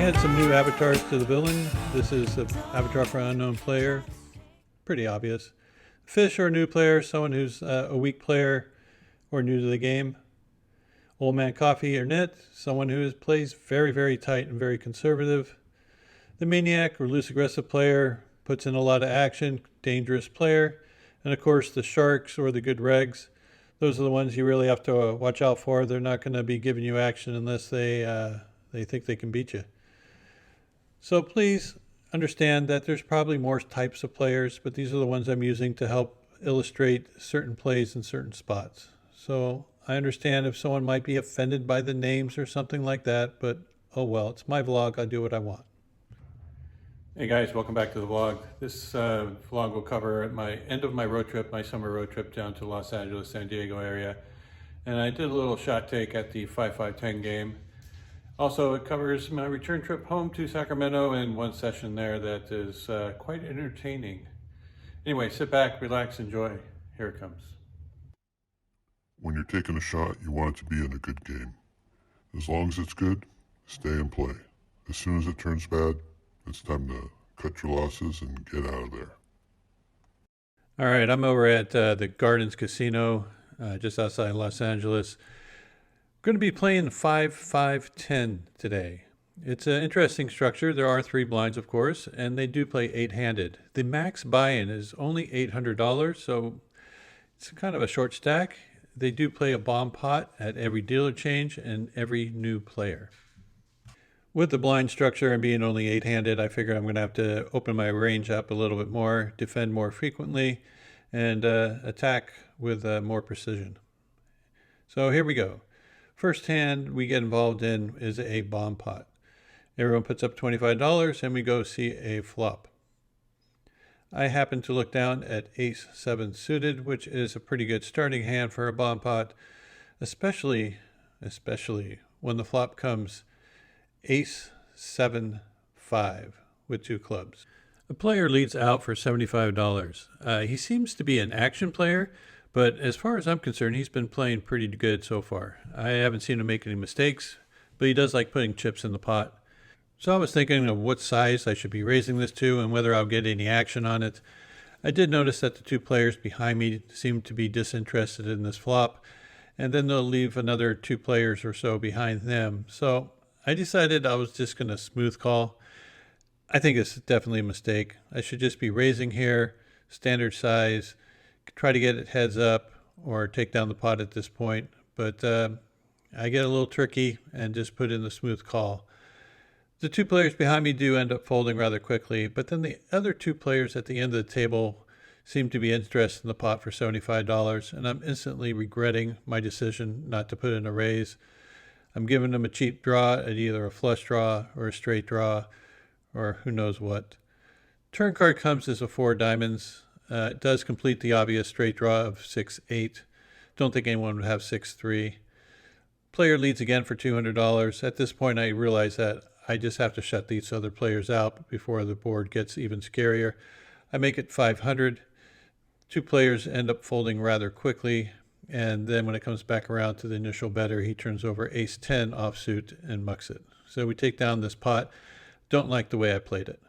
add some new avatars to the villain. This is an avatar for an unknown player. Pretty obvious. Fish or a new player, someone who's a weak player or new to the game. Old Man Coffee or Knit, someone who plays very, very tight and very conservative. The Maniac or loose aggressive player, puts in a lot of action, dangerous player. And of course the Sharks or the good regs. Those are the ones you really have to watch out for. They're not going to be giving you action unless they think they can beat you. So please understand that there's probably more types of players, but these are the ones I'm using to help illustrate certain plays in certain spots. So I understand if someone might be offended by the names or something like that, but oh well, it's my vlog, I do what I want. Hey guys, welcome back to the vlog. This vlog will cover my end of my road trip, my summer road trip down to Los Angeles, San Diego area. And I did a little shot take at the 5-5-10 game. Also, it covers my return trip home to Sacramento and one session there that is quite entertaining. Anyway, sit back, relax, enjoy. Here it comes. When you're taking a shot, you want it to be in a good game. As long as it's good, stay and play. As soon as it turns bad, it's time to cut your losses and get out of there. All right, I'm over at the Gardens Casino just outside Los Angeles. Going to be playing 5-5-10 today. It's an interesting structure. There are 3 blinds, of course, and they do play 8-handed. The max buy-in is only $800, so it's kind of a short stack. They do play a bomb pot at every dealer change and every new player. With the blind structure and being only 8-handed, I figure I'm going to have to open my range up a little bit more, defend more frequently, and attack with more precision. So here we go. First hand we get involved in is a bomb pot. Everyone puts up $25 and we go see a flop. I happen to look down at Ace-7 suited, which is a pretty good starting hand for a bomb pot, especially when the flop comes Ace-7-5 with 2 clubs. The player leads out for $75. He seems to be an action player, but as far as I'm concerned, he's been playing pretty good so far. I haven't seen him make any mistakes, but he does like putting chips in the pot. So I was thinking of what size I should be raising this to and whether I'll get any action on it. I did notice that the 2 players behind me seem to be disinterested in this flop, and then they'll leave another 2 players or so behind them. So I decided I was just going to smooth call. I think it's definitely a mistake. I should just be raising here, standard size, try to get it heads up or take down the pot at this point. But I get a little tricky and just put in the smooth call. The 2 players behind me do end up folding rather quickly, but then the other 2 players at the end of the table seem to be interested in the pot for $75, and I'm instantly regretting my decision not to put in a raise. I'm giving them a cheap draw at either a flush draw or a straight draw or who knows what. Turn card comes as a 4 diamonds. It does complete the obvious straight draw of 6-8. Don't think anyone would have 6-3. Player leads again for $200. At this point I realize that I just have to shut these other players out before the board gets even scarier. I make it 500. 2 players end up folding rather quickly. And then when it comes back around to the initial better, he turns over Ace-10 offsuit and mucks it. So we take down this pot. Don't like the way I played it.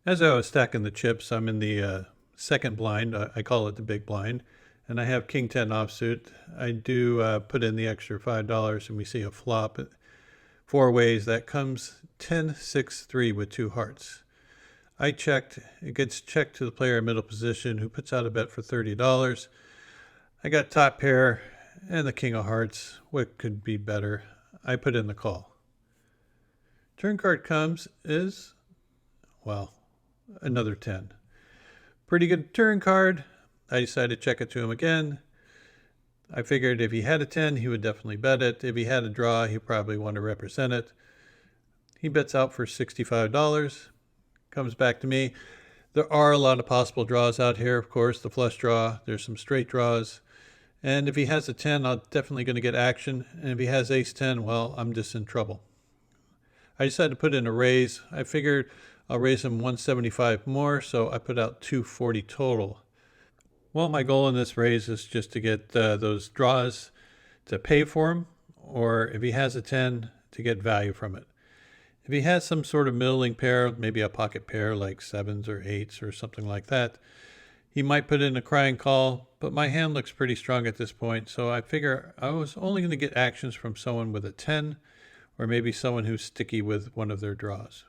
As I was stacking the chips, I'm in the second blind. I call it the big blind. And I have King-10 offsuit. I do put in the extra $5 and we see a flop. 4 ways. That comes 10-6-3 with 2 hearts. I checked. It gets checked to the player in middle position who puts out a bet for $30. I got top pair and the king of hearts. What could be better? I put in the call. Turn card comes is, well, another 10. Pretty good turn card. I decided to check it to him again. I figured if he had a 10, he would definitely bet it. If he had a draw, he probably want to represent it. He bets out for $65. Comes back to me. There are a lot of possible draws out here, of course. The flush draw. There's some straight draws. And if he has a 10, I'm definitely going to get action. And if he has Ace-10, well, I'm just in trouble. I decided to put in a raise. I figured I'll raise him 175 more, so I put out 240 total. Well, my goal in this raise is just to get those draws to pay for him, or if he has a 10, to get value from it. If he has some sort of middling pair, maybe a pocket pair like sevens or eights or something like that, he might put in a crying call, but my hand looks pretty strong at this point, so I figure I was only going to get actions from someone with a 10, or maybe someone who's sticky with one of their draws.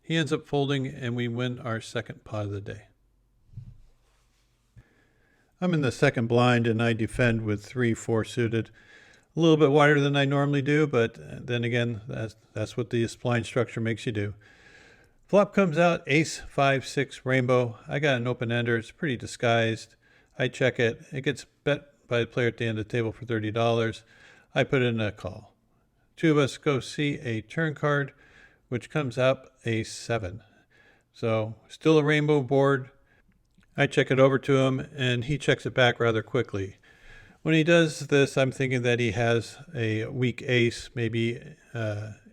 He ends up folding, and we win our second pot of the day. I'm in the second blind, and I defend with 3-4 suited. A little bit wider than I normally do, but then again, that's what the blind structure makes you do. Flop comes out, ace, 5-6, rainbow. I got an open-ender. It's pretty disguised. I check it. It gets bet by the player at the end of the table for $30. I put in a call. Two of us go see a turn card, which comes up ace 7. So still a rainbow board. I check it over to him, and he checks it back rather quickly. When he does this, I'm thinking that he has a weak ace, maybe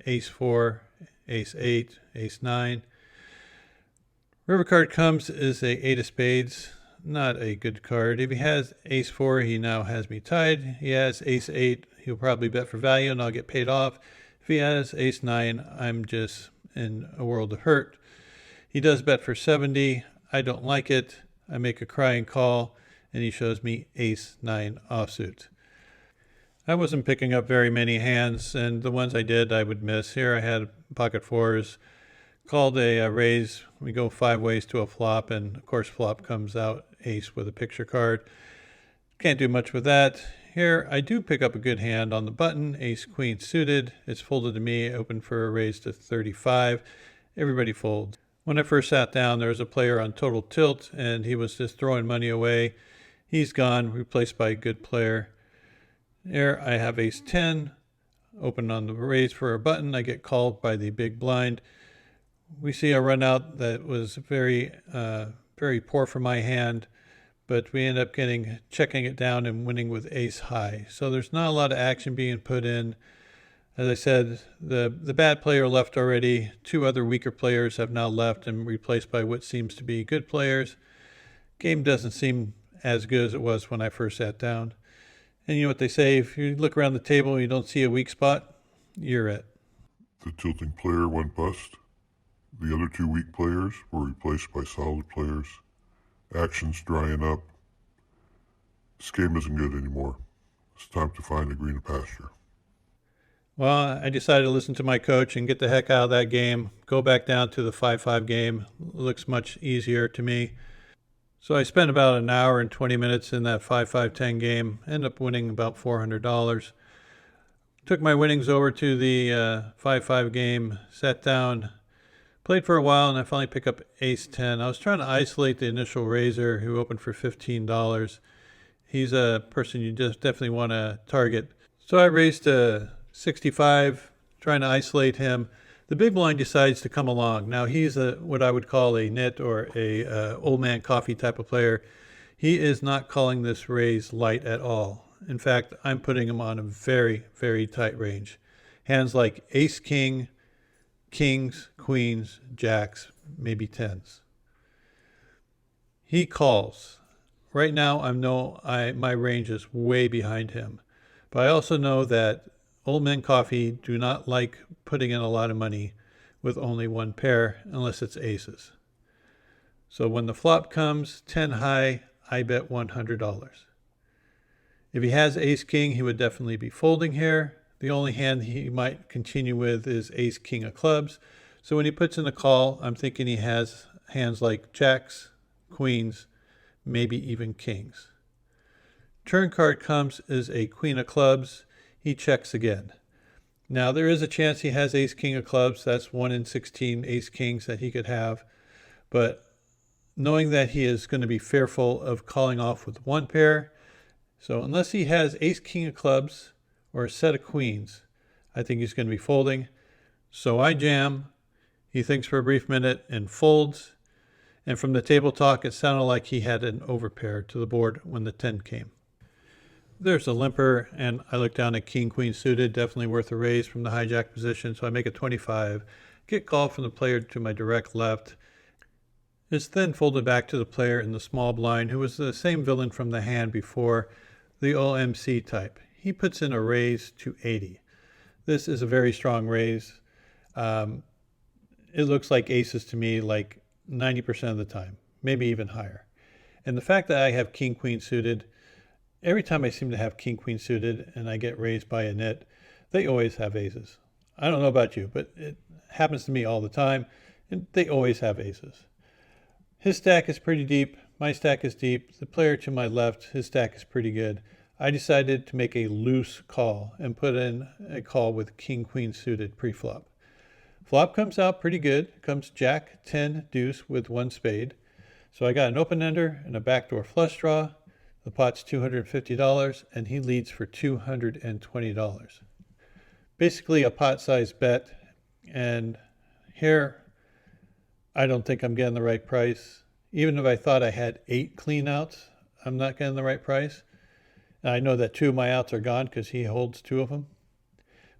ace 4, ace 8, ace 9. River card comes is a 8 of spades, not a good card. If he has ace 4, he now has me tied. He has ace 8, he'll probably bet for value and I'll get paid off. If he has ace 9, I'm just in a world of hurt. He does bet for 70. I don't like it. I make a crying call, and he shows me ace 9 offsuit. I wasn't picking up very many hands, and the ones I did I would miss. Here I had pocket fours, called a raise. We go 5 ways to a flop, and of course flop comes out ace with a picture card. Can't do much with that. Here I do pick up a good hand on the button, ace queen suited. It's folded to me, open for a raise to 35. Everybody folds. When I first sat down, there was a player on total tilt, and he was just throwing money away. He's gone, replaced by a good player. Here I have ace 10, open on the raise for a button. I get called by the big blind. We see a run out that was very poor for my hand, but we end up checking it down and winning with ace high. So there's not a lot of action being put in. As I said, the bad player left already. 2 other weaker players have now left and replaced by what seems to be good players. Game doesn't seem as good as it was when I first sat down. And you know what they say, if you look around the table and you don't see a weak spot, you're it. The tilting player went bust. The other 2 weak players were replaced by solid players. Action's drying up. This game isn't good anymore. It's time to find a greener pasture. Well, I decided to listen to my coach and get the heck out of that game. Go back down to the 5-5 game. Looks much easier to me. So I spent about an hour and 20 minutes in that 5-5-10 game. Ended up winning about $400. Took my winnings over to the 5-5 game. Sat down. Played for a while, and I finally picked up ace 10. I was trying to isolate the initial raiser who opened for $15. He's a person you just definitely want to target. So I raised to 65, trying to isolate him. The big blind decides to come along. Now he's what I would call a nit or a old man coffee type of player. He is not calling this raise light at all. In fact, I'm putting him on a very, very tight range. Hands like ace king, kings, queens, jacks, maybe 10s. He calls. Right now my range is way behind him. But I also know that old men coffee do not like putting in a lot of money with only one pair unless it's aces. So when the flop comes 10 high, I bet $100. If he has ace king, he would definitely be folding here. The only hand he might continue with is ace king of clubs. So when he puts in a call, I'm thinking he has hands like jacks, queens, maybe even kings. Turn card comes is a queen of clubs. He checks again. Now there is a chance he has ace king of clubs. That's 1 in 16 ace kings that he could have. But knowing that he is going to be fearful of calling off with one pair, so unless he has ace king of clubs or a set of queens, I think he's going to be folding. So I jam. He thinks for a brief minute and folds. And from the table talk, it sounded like he had an overpair to the board when the 10 came. There's a limper, and I look down at king, queen suited, definitely worth a raise from the hijack position, so I make a 25. Get called from the player to my direct left. It's then folded back to the player in the small blind, who was the same villain from the hand before, the OMC type. He puts in a raise to 80. This is a very strong raise. Um, it looks like aces to me like 90% of the time, maybe even higher. And the fact that I have king queen suited, every time I seem to have king queen suited and I get raised by a nit, they always have aces. I don't know about you, but it happens to me all the time, and they always have aces. His stack is pretty deep. My stack is deep. The player to my left, his stack is pretty good. I decided to make a loose call and put in a call with king queen suited pre-flop. Flop comes out pretty good. Comes jack, 10, deuce with one spade. So I got an open ender and a backdoor flush draw. The pot's $250 and he leads for $220. Basically a pot-sized bet, and here I don't think I'm getting the right price. Even if I thought I had 8 clean outs, I'm not getting the right price. And I know that 2 of my outs are gone because he holds 2 of them.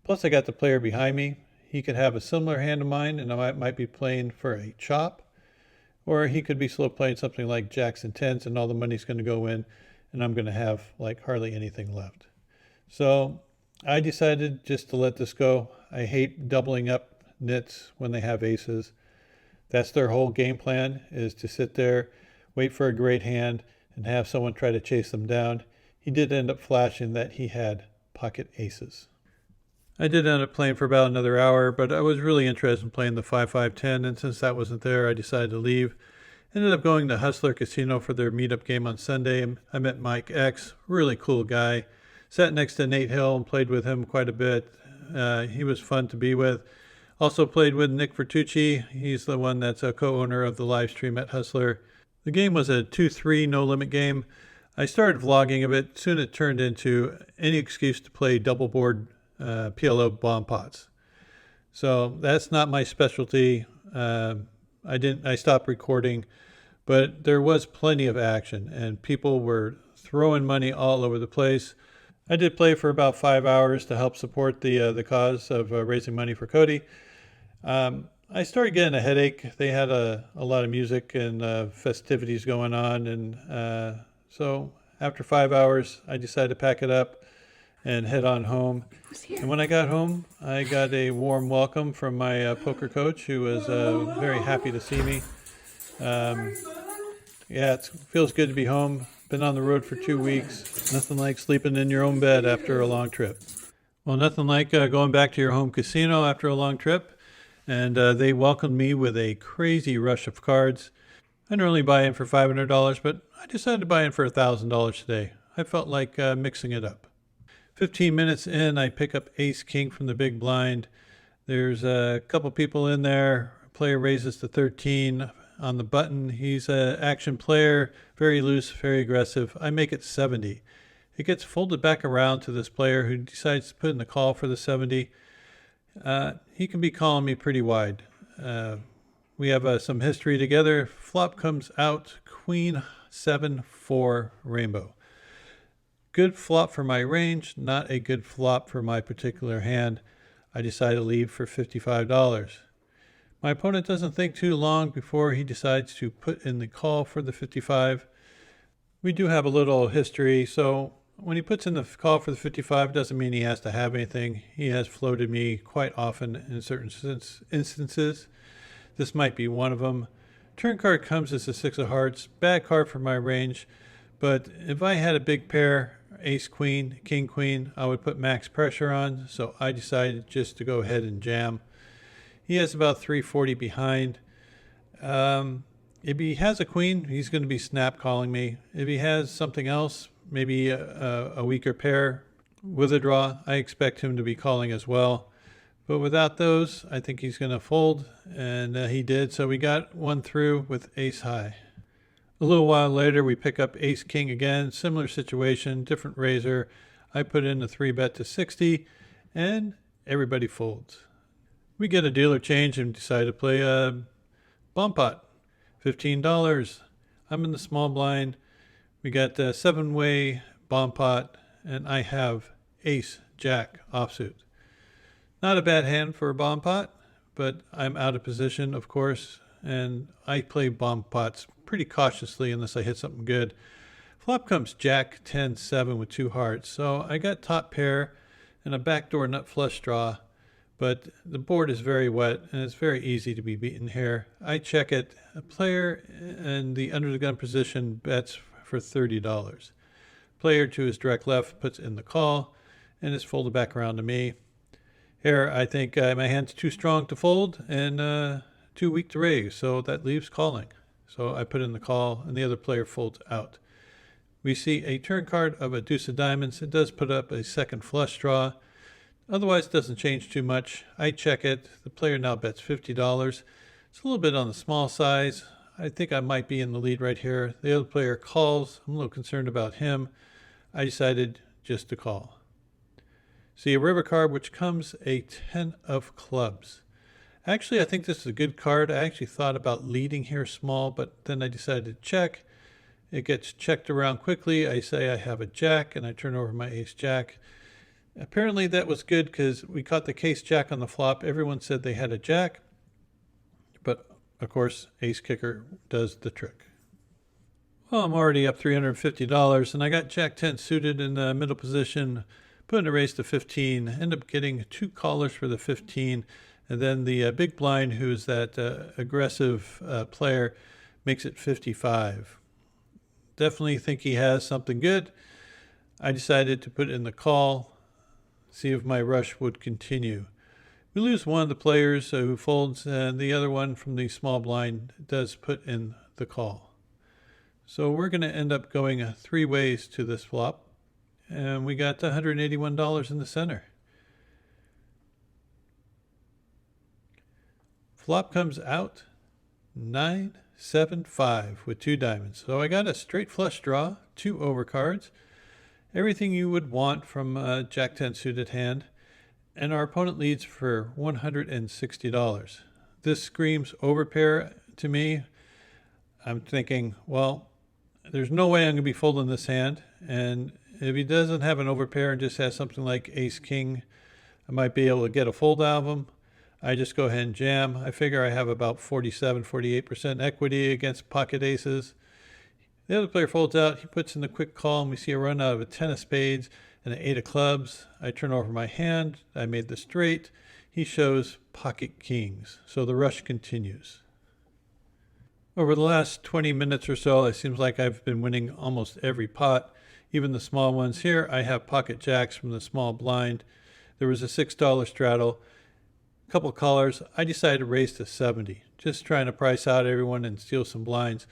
Plus I got the player behind me. He could have a similar hand of mine and I might be playing for a chop. Or he could be slow playing something like jacks and tens and all the money's going to go in and I'm going to have like hardly anything left. So I decided just to let this go. I hate doubling up nits when they have aces. That's their whole game plan, is to sit there, wait for a great hand, and have someone try to chase them down. He did end up flashing that he had pocket aces. I did end up playing for about another hour, but I was really interested in playing the 5-5-10, and since that wasn't there, I decided to leave. Ended up going to Hustler Casino for their meetup game on Sunday. I met Mike X, really cool guy. Sat next to Nate Hill and played with him quite a bit. He was fun to be with. Also played with Nick Vertucci. He's the one that's a co-owner of the live stream at Hustler. The game was a 2-3 no-limit game. I started vlogging a bit. Soon it turned into any excuse to play double board PLO bomb pots. So that's not my specialty. I stopped recording, but there was plenty of action and people were throwing money all over the place. I did play for about 5 hours to help support the cause of raising money for Cody. I started getting a headache. They had a lot of music and festivities going on, and so after 5 hours, I decided to pack it up and head on home. And when I got home, I got a warm welcome from my poker coach, who was very happy to see me. Yeah, it feels good to be home. Been on the road for 2 weeks. Nothing like sleeping in your own bed after a long trip. Well, nothing like going back to your home casino after a long trip. And they welcomed me with a crazy rush of cards. I normally buy in for $500, but I decided to buy in for $1,000 today. I felt like mixing it up. 15 minutes in, I pick up ace king from the big blind. There's a couple people in there. Player raises to 13 on the button. He's an action player, very loose, very aggressive. I make it 70. It gets folded back around to this player who decides to put in the call for the 70. He can be calling me pretty wide. We have some history together. Flop comes out, queen 7-4 rainbow. Good flop for my range, not a good flop for my particular hand. I decided to leave for $55. My opponent doesn't think too long before he decides to put in the call for the 55. We do have a little history, so when he puts in the call for the 55, doesn't mean he has to have anything. He has floated me quite often in certain instances. This might be one of them. Turn card comes as a 6 of hearts. Bad card for my range, but if I had a big pair, ace queen, king queen, I would put max pressure on, so I decided just to go ahead and jam. He has about 340 behind. If he has a queen, he's going to be snap calling me. If he has something else, maybe a weaker pair with a draw, I expect him to be calling as well. But without those, I think he's going to fold, and he did. So we got one through with ace high. A little while later, we pick up ace king again. Similar situation, different raiser. I put in a 3-bet to 60, and everybody folds. We get a dealer change and decide to play a bomb pot. $15. I'm in the small blind. We got a 7-way bomb pot, and I have ace jack offsuit. Not a bad hand for a bomb pot, but I'm out of position, of course, and I play bomb pots pretty cautiously unless I hit something good. Flop comes jack 10-7 with 2 hearts, so I got top pair and a backdoor nut flush draw, but the board is very wet and it's very easy to be beaten here. I check it. A player in the under the gun position bets for $30. Player to his direct left puts in the call and it's folded back around to me. Here, I think my hand's too strong to fold and too weak to raise, so that leaves calling. So I put in the call and the other player folds out. We see a turn card of a deuce of diamonds. It does put up a second flush draw. Otherwise, it doesn't change too much. I check it. The player now bets $50. It's a little bit on the small size. I think I might be in the lead right here. The other player calls. I'm a little concerned about him. I decided just to call. See a river card, which comes a 10 of clubs. Actually, I think this is a good card. I actually thought about leading here small, but then I decided to check. It gets checked around quickly. I say I have a jack, and I turn over my ace jack. Apparently that was good because we caught the case jack on the flop. Everyone said they had a jack, but of course, ace kicker does the trick. Well, I'm already up $350, and I got jack 10 suited in the middle position, putting a raise to 15, end up getting 2 callers for the 15, and then the big blind, who's that aggressive player, makes it 55. Definitely think he has something good. I decided to put in the call, see if my rush would continue. We lose one of the players who folds, and the other one from the small blind does put in the call. So we're going to end up going 3 ways to this flop, and we got $181 in the center. Flop comes out 9-7-5 with 2 diamonds. So I got a straight flush draw, 2 overcards, everything you would want from a jack 10 suited hand, and our opponent leads for $160. This screams overpair to me. I'm thinking, well, there's no way I'm going to be folding this hand, and if he doesn't have an overpair and just has something like ace king, I might be able to get a fold out of him. I just go ahead and jam. I figure I have about 47-48% equity against pocket aces. The other player folds out. He puts in the quick call, and we see a run out of a 10 of spades and an 8 of clubs. I turn over my hand. I made the straight. He shows pocket kings. So the rush continues. Over the last 20 minutes or so, it seems like I've been winning almost every pot, even the small ones. Here I have pocket jacks from the small blind. There was a $6 straddle. Couple callers. I decided to raise to 70, just trying to price out everyone and steal some blinds.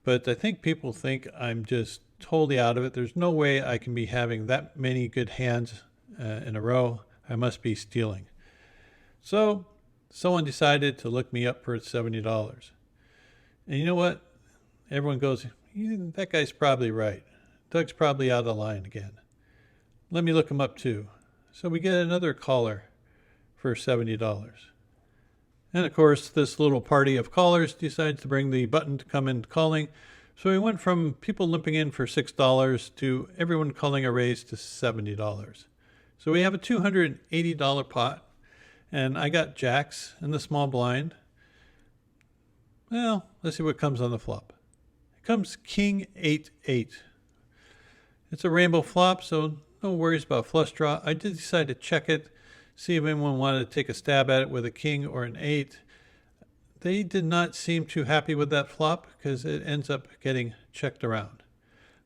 But I think people think I'm just totally out of it. There's no way I can be having that many good hands in a row. I must be stealing. So someone decided to look me up for $70. And you know what? Everyone goes, that guy's probably right. Doug's probably out of line again. Let me look him up too. So we get another caller for $70. And of course, this little party of callers decides to bring the button to come in calling. So we went from people limping in for $6 to everyone calling a raise to $70. So we have a $280 pot, and I got jacks in the small blind. Well, let's see what comes on the flop. It comes king 8-8. It's a rainbow flop, so no worries about flush draw. I did decide to check it, see if anyone wanted to take a stab at it with a king or an 8. They did not seem too happy with that flop because it ends up getting checked around.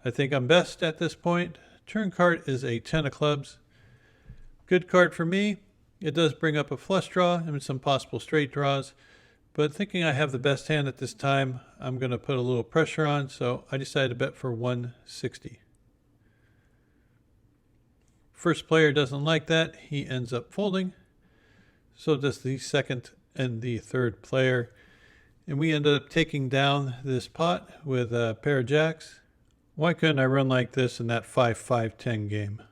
I think I'm best at this point. Turn card is a 10 of clubs. Good card for me. It does bring up a flush draw and some possible straight draws, but thinking I have the best hand at this time, I'm going to put a little pressure on, so I decided to bet for 160. First player doesn't like that. He ends up folding. So does the second and the third player. And we ended up taking down this pot with a pair of jacks. Why couldn't I run like this in that 5-5-10 game?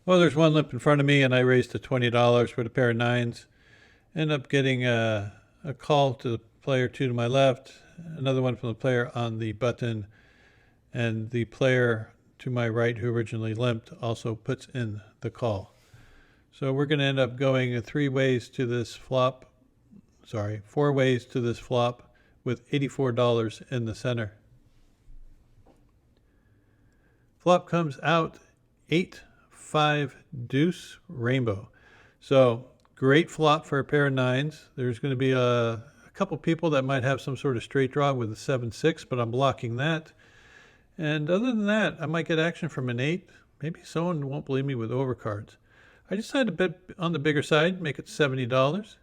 Well, there's one limp in front of me, and I raised to $20 with a pair of nines. End up getting a call to the player 2 to my left, another one from the player on the button, and the player to my right, who originally limped, also puts in the call. So we're going to end up going 4 ways to this flop with $84 in the center. Flop comes out 8-5 deuce rainbow. So Great flop for a pair of nines. There's going to be a couple people that might have some sort of straight draw with a 7-6, but I'm blocking that. And other than that, I might get action from an 8. Maybe someone won't believe me with overcards. I decided to bet on the bigger side, make it $70.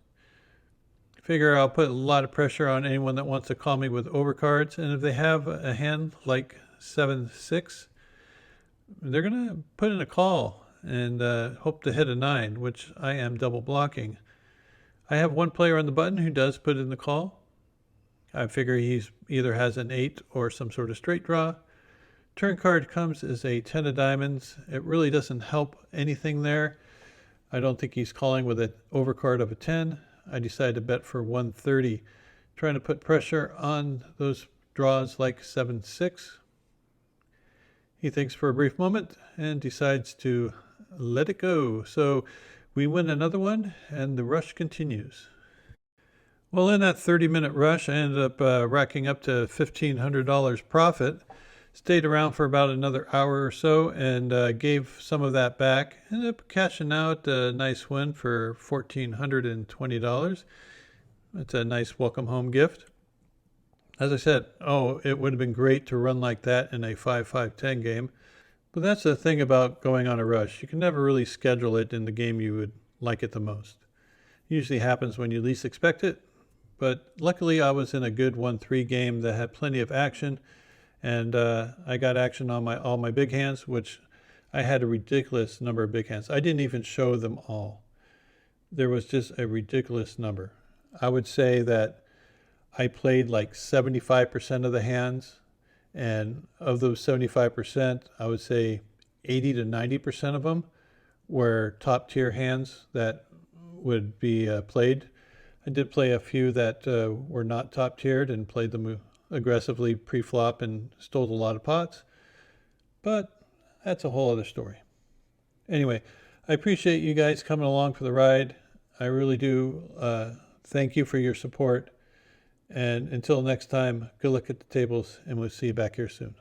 Figure I'll put a lot of pressure on anyone that wants to call me with overcards. And if they have a hand like 7-6, they're going to put in a call and hope to hit a 9, which I am double blocking. I have one player on the button who does put in the call. I figure he's either has an 8 or some sort of straight draw. Turn card comes as a 10 of diamonds. It really doesn't help anything there. I don't think he's calling with an overcard of a 10. I decided to bet for 130, trying to put pressure on those draws like 7-6. He thinks for a brief moment and decides to let it go. So we win another one, and the rush continues. Well, in that 30-minute rush, I ended up racking up to $1,500 profit. Stayed around for about another hour or so and gave some of that back. Ended up cashing out a nice win for $1,420. That's a nice welcome home gift. As I said, it would have been great to run like that in a 5-5-10 game. But that's the thing about going on a rush. You can never really schedule it in the game you would like it the most. It usually happens when you least expect it. But luckily I was in a good 1-3 game that had plenty of action. And I got action on all my big hands, which I had a ridiculous number of big hands. I didn't even show them all. There was just a ridiculous number. I would say that I played like 75% of the hands. And of those 75%, I would say 80 to 90% of them were top tier hands that would be played. I did play a few that were not top tiered and played them aggressively pre-flop and stole a lot of pots, but that's a whole other story. Anyway, I appreciate you guys coming along for the ride. I really do. Thank you for your support, and until next time, good luck at the tables, and we'll see you back here soon.